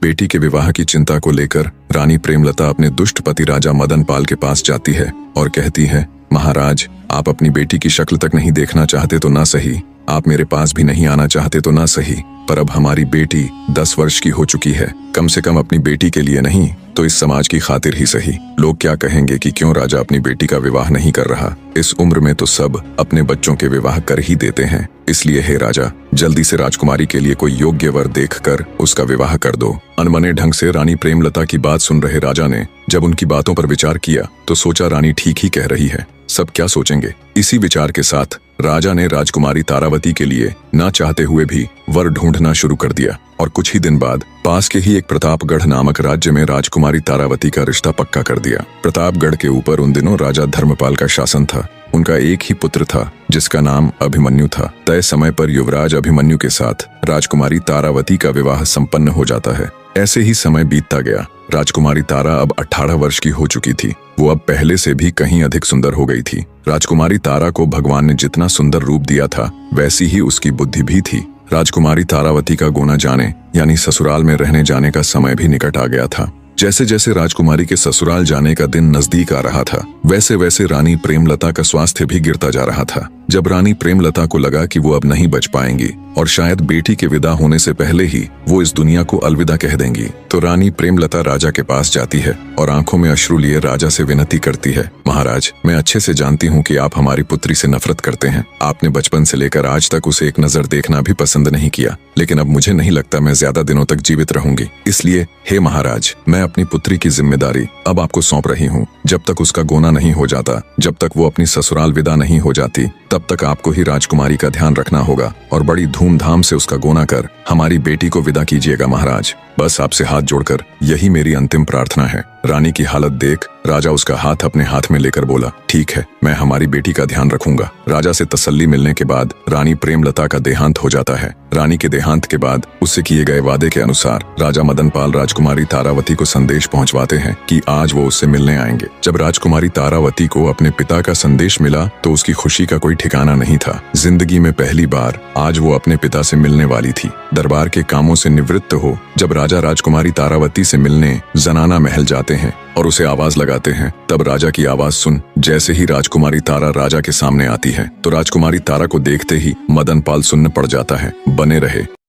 बेटी के विवाह की चिंता को लेकर रानी प्रेमलता अपने दुष्ट पति राजा मदन पाल के पास जाती है और कहती है, महाराज, आप अपनी बेटी की शक्ल तक नहीं देखना चाहते तो ना सही, आप मेरे पास भी नहीं आना चाहते तो ना सही, पर अब हमारी बेटी 10 वर्ष की हो चुकी है। कम से कम अपनी बेटी के लिए नहीं तो इस समाज की खातिर ही सही। लोग क्या कहेंगे कि क्यों राजा अपनी बेटी का विवाह नहीं कर रहा। इस उम्र में तो सब अपने बच्चों के विवाह कर ही देते हैं। इसलिए हे राजा, जल्दी से राजकुमारी के लिए कोई योग्य वर देखकर उसका विवाह कर दो। अनमने ढंग से रानी प्रेमलता की बात सुन रहे राजा ने जब उनकी बातों पर विचार किया तो सोचा, रानी ठीक ही कह रही है, सब क्या सोचेंगे। इसी विचार के साथ राजा ने राजकुमारी तारावती के लिए ना चाहते हुए भी वर ढूंढना शुरू कर दिया और कुछ ही दिन बाद पास के ही एक प्रतापगढ़ नामक राज्य में राजकुमारी तारावती का रिश्ता पक्का कर दिया। प्रतापगढ़ के ऊपर उन दिनों राजा धर्मपाल का शासन था। उनका एक ही पुत्र था जिसका नाम अभिमन्यु था। तय समय पर युवराज अभिमन्यु के साथ राजकुमारी तारावती का विवाह संपन्न हो जाता है। ऐसे ही समय बीतता गया। राजकुमारी तारा अब 18 वर्ष की हो चुकी थी। वो अब पहले से भी कहीं अधिक सुंदर हो गई थी। राजकुमारी तारा को भगवान ने जितना सुंदर रूप दिया था वैसी ही उसकी बुद्धि भी थी। राजकुमारी तारावती का गोना जाने यानी ससुराल में रहने जाने का समय भी निकट आ गया था। जैसे जैसे राजकुमारी के ससुराल जाने का दिन नजदीक आ रहा था वैसे वैसे रानी प्रेमलता का स्वास्थ्य भी गिरता जा रहा था। जब रानी प्रेमलता को लगा कि वो अब नहीं बच पाएंगी और शायद बेटी के विदा होने से पहले ही वो इस दुनिया को अलविदा कह देंगी, तो रानी प्रेमलता राजा के पास जाती है और आंखों में अश्रु लिए राजा से विनती करती है, महाराज, मैं अच्छे से जानती हूँ कि आप हमारी पुत्री से नफरत करते हैं। आपने बचपन से लेकर आज तक उसे एक नजर देखना भी पसंद नहीं किया, लेकिन अब मुझे नहीं लगता मैं ज्यादा दिनों तक जीवित रहूंगी। इसलिए हे महाराज, मैं अपनी पुत्री की जिम्मेदारी अब आपको सौंप रही हूँ। जब तक उसका गोना नहीं हो जाता, जब तक वो अपनी ससुराल विदा नहीं हो जाती, तब तक आपको ही राजकुमारी का ध्यान रखना होगा और बड़ी धूमधाम से उसका गोना कर हमारी बेटी को विदा कीजिएगा महाराज। बस आपसे हाथ जोड़कर यही मेरी अंतिम प्रार्थना है। रानी की हालत देख राजा उसका हाथ अपने हाथ में लेकर बोला, ठीक है, मैं हमारी बेटी का ध्यान रखूंगा। राजा से तसल्ली मिलने के बाद रानी प्रेमलता का देहांत हो जाता है। रानी के देहांत के बाद उससे किए गए वादे के अनुसार राजा मदन पाल राजकुमारी तारावती को संदेश पहुंचवाते हैं कि आज वो उससे मिलने आएंगे। जब राजकुमारी तारावती को अपने पिता का संदेश मिला तो उसकी खुशी का कोई ठिकाना नहीं था। जिंदगी में पहली बार आज वो अपने पिता से मिलने वाली थी। दरबार के कामों से निवृत्त हो जब राजा राजकुमारी तारावती से मिलने जनाना महल जाते हैं और उसे आवाज लगाते हैं, तब राजा की आवाज सुन जैसे ही राजकुमारी तारा राजा के सामने आती है तो राजकुमारी तारा को देखते ही मदन पाल सुन्न पड़ जाता है। बने रहे।